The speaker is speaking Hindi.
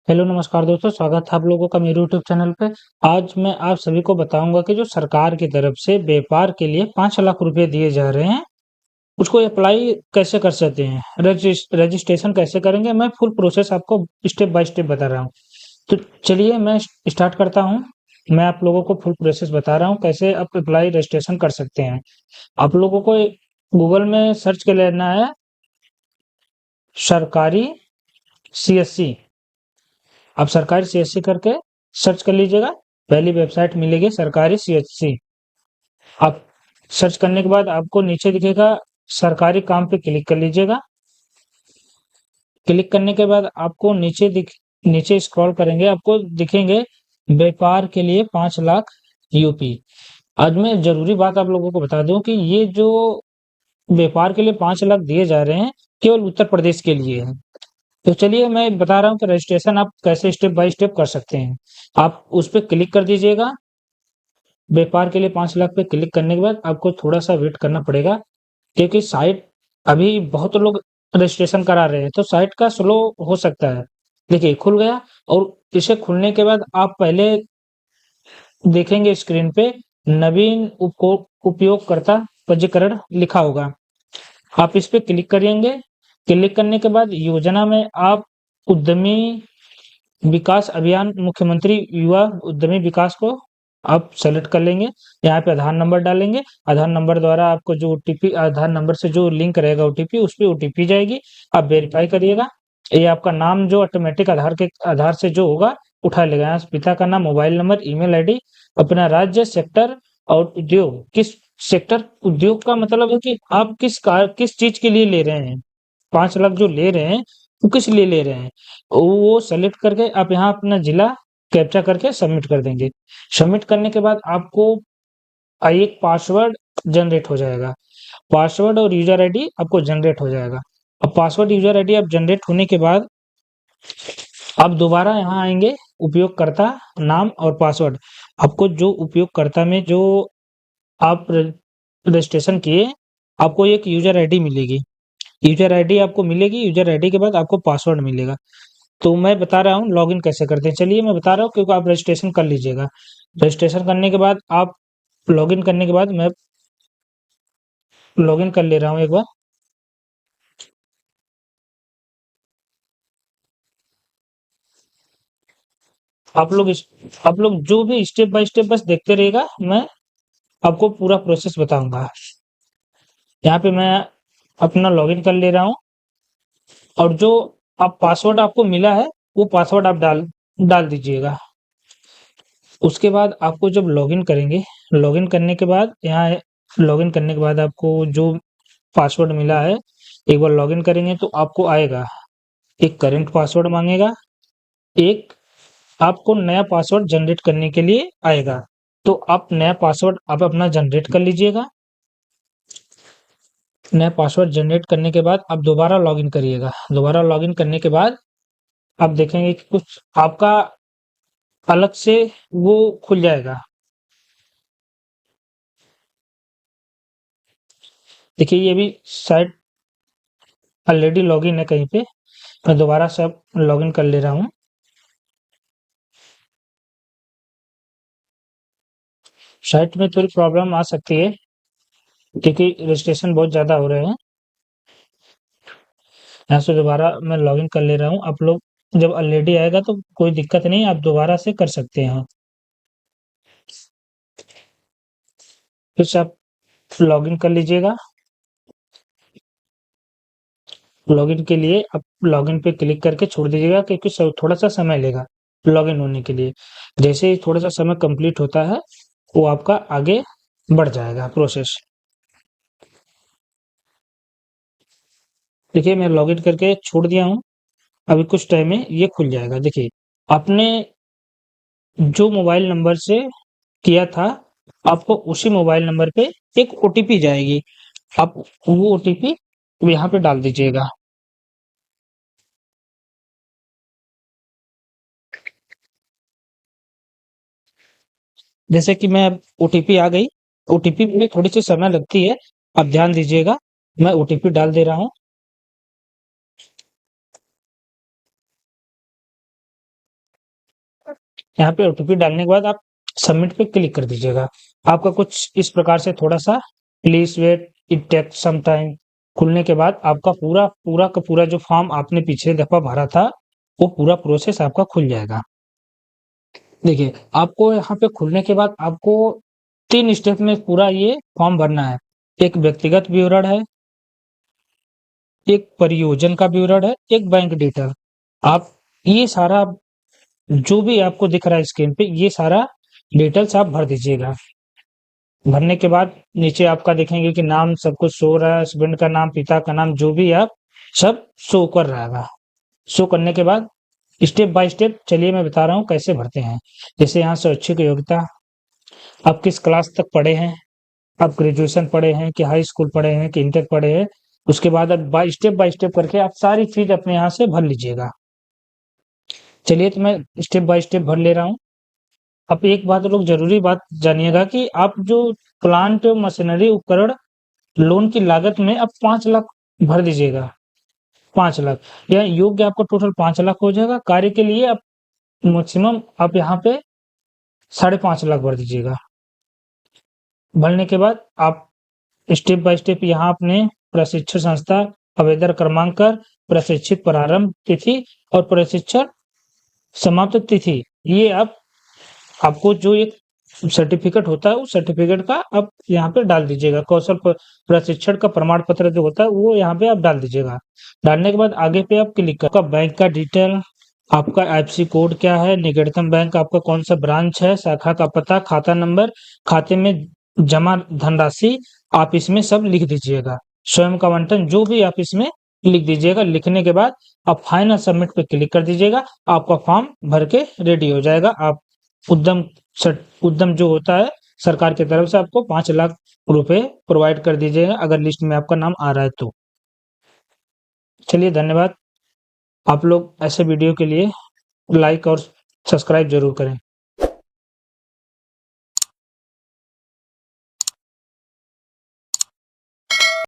हेलो नमस्कार दोस्तों, स्वागत है आप लोगों का मेरे यूट्यूब चैनल पे। आज मैं आप सभी को बताऊंगा कि जो सरकार की तरफ से व्यापार के लिए 5 लाख रुपए दिए जा रहे हैं, उसको अप्लाई कैसे कर सकते हैं, रजिस्ट्रेशन कैसे करेंगे। मैं फुल प्रोसेस आपको स्टेप बाय स्टेप बता रहा हूँ। तो चलिए मैं स्टार्ट करता हूँ। मैं आप लोगों को फुल प्रोसेस बता रहा हूँ कैसे आप अप्लाई रजिस्ट्रेशन कर सकते हैं। आप लोगों को गूगल में सर्च कर लेना है सरकारी सीएससी। आप सरकारी सीएससी करके सर्च कर लीजिएगा। पहली वेबसाइट मिलेगी सरकारी सीएससी। आप सर्च करने के बाद आपको नीचे दिखेगा सरकारी काम पे क्लिक कर लीजिएगा। क्लिक करने के बाद आपको नीचे स्क्रॉल करेंगे, आपको दिखेंगे व्यापार के लिए 5 लाख यूपी। आज मैं जरूरी बात आप लोगों को बता दूं कि ये जो व्यापार के लिए 5 लाख दिए जा रहे हैं, केवल उत्तर प्रदेश के लिए है। तो चलिए मैं बता रहा हूँ कि रजिस्ट्रेशन आप कैसे स्टेप बाय स्टेप कर सकते हैं। आप उस पर क्लिक कर दीजिएगा। व्यापार के लिए 5 लाख पे क्लिक करने के बाद आपको थोड़ा सा वेट करना पड़ेगा, क्योंकि साइट अभी बहुत लोग रजिस्ट्रेशन करा रहे हैं, तो साइट का स्लो हो सकता है। देखिए खुल गया। और इसे खुलने के बाद आप पहले देखेंगे स्क्रीन पे नवीन उपयोगकर्ता पंजीकरण लिखा होगा। आप इस पे क्लिक करेंगे। क्लिक करने के बाद योजना में आप उद्यमी विकास अभियान मुख्यमंत्री युवा उद्यमी विकास को आप सेलेक्ट कर लेंगे। यहाँ पे आधार नंबर डालेंगे। आधार नंबर द्वारा आपको जो ओटीपी, आधार नंबर से जो लिंक रहेगा ओटीपी, उस पे ओटीपी जाएगी। आप वेरीफाई करिएगा। ये आपका नाम जो ऑटोमेटिक आधार से जो होगा उठा लेगा। यहाँ से पिता का नाम, मोबाइल नंबर, ईमेल आईडी, अपना राज्य, सेक्टर और उद्योग। किस सेक्टर, उद्योग का मतलब है कि आप किस चीज के लिए ले रहे हैं। 5 लाख जो ले रहे हैं वो किस लिए ले रहे हैं, वो सेलेक्ट करके आप यहाँ अपना जिला कैप्चा करके सबमिट कर देंगे। सबमिट करने के बाद आपको एक पासवर्ड जनरेट हो जाएगा। पासवर्ड और यूजर आईडी आपको जनरेट हो जाएगा। अब पासवर्ड यूजर आईडी आप जनरेट होने के बाद आप दोबारा यहाँ आएंगे, उपयोगकर्ता नाम और पासवर्ड। आपको जो उपयोगकर्ता में जो आप रजिस्ट्रेशन किए, आपको एक यूजर आईडी मिलेगी। यूजर आईडी आपको मिलेगी। यूजर आईडी के बाद आपको पासवर्ड मिलेगा। तो मैं बता रहा हूँ लॉगिन कैसे करते हैं। चलिए मैं बता रहा हूँ, क्योंकि आप रजिस्ट्रेशन कर लीजिएगा। रजिस्ट्रेशन करने के बाद आप लॉगिन करने के बाद मैं लॉगिन कर ले रहा हूँ एक बार। आप लोग जो भी स्टेप बाय स्टेप बस देखते रहिएगा, मैं आपको पूरा प्रोसेस बताऊंगा। यहाँ पे मैं अपना लॉगिन कर ले रहा हूँ। और जो आप पासवर्ड आपको मिला है, वो पासवर्ड आप डाल दीजिएगा। उसके बाद आपको जब लॉगिन करेंगे, लॉगिन करने के बाद यहाँ लॉगिन करने के बाद आपको जो पासवर्ड मिला है, एक बार लॉगिन करेंगे तो आपको आएगा एक करंट पासवर्ड मांगेगा, एक आपको नया पासवर्ड जनरेट करने के लिए आएगा। तो आप नया पासवर्ड आप अपना जनरेट कर लीजिएगा। नया पासवर्ड जनरेट करने के बाद आप दोबारा लॉगिन करिएगा। दोबारा लॉगिन करने के बाद आप देखेंगे कि कुछ आपका अलग से वो खुल जाएगा। देखिए ये भी साइट ऑलरेडी लॉगिन है कहीं पे। मैं दोबारा से अब लॉगिन कर ले रहा हूँ। साइट में थोड़ी प्रॉब्लम आ सकती है, क्योंकि रजिस्ट्रेशन बहुत ज़्यादा हो रहे हैं। यहाँ से दोबारा मैं लॉगिन कर ले रहा हूँ। आप लोग जब ऑलरेडी आएगा तो कोई दिक्कत नहीं, आप दोबारा से कर सकते हैं। फिर से आप लॉगिन कर लीजिएगा। लॉगिन के लिए आप लॉगिन पे क्लिक करके छोड़ दीजिएगा, क्योंकि थोड़ा सा समय लेगा लॉगिन होने के लिए। जैसे ही थोड़ा सा समय कंप्लीट होता है, वो आपका आगे बढ़ जाएगा प्रोसेस। देखिए मैं लॉगिन करके छोड़ दिया हूँ। अभी कुछ टाइम में ये खुल जाएगा। देखिए आपने जो मोबाइल नंबर से किया था, आपको उसी मोबाइल नंबर पे एक ओटीपी जाएगी। आप वो ओटीपी यहाँ पे डाल दीजिएगा। जैसे कि मैं ओटीपी आ गई। ओटीपी में थोड़ी सी समय लगती है, आप ध्यान दीजिएगा। मैं ओटीपी डाल दे रहा हूँ। यहाँ पे ओटीपी डालने के बाद आप सबमिट पे क्लिक कर दीजिएगा। आपका कुछ इस प्रकार से थोड़ा-सा please wait it takes some time खुलने के बाद आपका पूरा का पूरा जो फॉर्म आपने पिछले दफ़ा भरा था, वो पूरा प्रोसेस आपका खुल जाएगा। देखिए, आपको यहाँ पे खुलने के बाद आपको 3 स्टेप में पूरा ये फॉर्म भरना है। एक व्यक्तिगत विवरण है, एक परियोजना का विवरण है, एक बैंक डिटेल। आप ये सारा जो भी आपको दिख रहा है स्क्रीन पे, ये सारा डिटेल्स आप भर दीजिएगा। भरने के बाद नीचे आपका देखेंगे कि नाम सब कुछ शो हो रहा है, हस्बैंड का नाम, पिता का नाम, जो भी आप सब शो कर रहेगा। शो करने के बाद स्टेप बाय स्टेप चलिए मैं बता रहा हूँ कैसे भरते हैं। जैसे यहाँ शैक्षिक योग्यता, आप किस क्लास तक पढ़े हैं, आप ग्रेजुएशन पढ़े हैं कि हाई स्कूल पढ़े हैं कि इंटर पढ़े हैं। उसके बाद अब बाय स्टेप करके आप सारी चीज़ अपने यहाँ से भर लीजिएगा। चलिए तो मैं स्टेप बाय स्टेप भर ले रहा हूँ। अब एक बात लोग ज़रूरी बात जानिएगा कि आप जो प्लांट मशीनरी उपकरण लोन की लागत में आप 5 लाख भर दीजिएगा। 5 लाख या योग्य आपको टोटल 5 लाख हो जाएगा। कार्य के लिए आप मैक्सिमम आप यहाँ पे 5.5 लाख भर दीजिएगा। भरने के बाद आप स्टेप बाय स्टेप यहाँ अपने प्रशिक्षण संस्था, आवेदन क्रमांक, प्रशिक्षित प्रारंभ तिथि और प्रशिक्षण समाप्त तिथि, ये आपको जो एक सर्टिफिकेट होता है, उस सर्टिफिकेट का आप यहाँ पे डाल दीजिएगा। कौशल प्रशिक्षण का प्रमाण पत्र जो होता है, वो यहाँ पे आप डाल दीजिएगा। डालने के बाद आगे पे आप क्लिक कर, आपका बैंक का डिटेल, आपका आईएफएससी कोड क्या है, निकटतम बैंक आपका कौन सा ब्रांच है, शाखा का पता, खाता नंबर, खाते में जमा धनराशि आप इसमें सब लिख दीजिएगा। स्वयं का आवंटन जो भी आप इसमें लिख दीजिएगा। लिखने के बाद आप फाइनल सबमिट पे क्लिक कर दीजिएगा। आपका फॉर्म भर के रेडी हो जाएगा। आप उद्यम उद्यम जो होता है सरकार की तरफ से आपको 5 लाख रुपए प्रोवाइड कर दीजिएगा अगर लिस्ट में आपका नाम आ रहा है तो। चलिए धन्यवाद। आप लोग ऐसे वीडियो के लिए लाइक और सब्सक्राइब जरूर करें।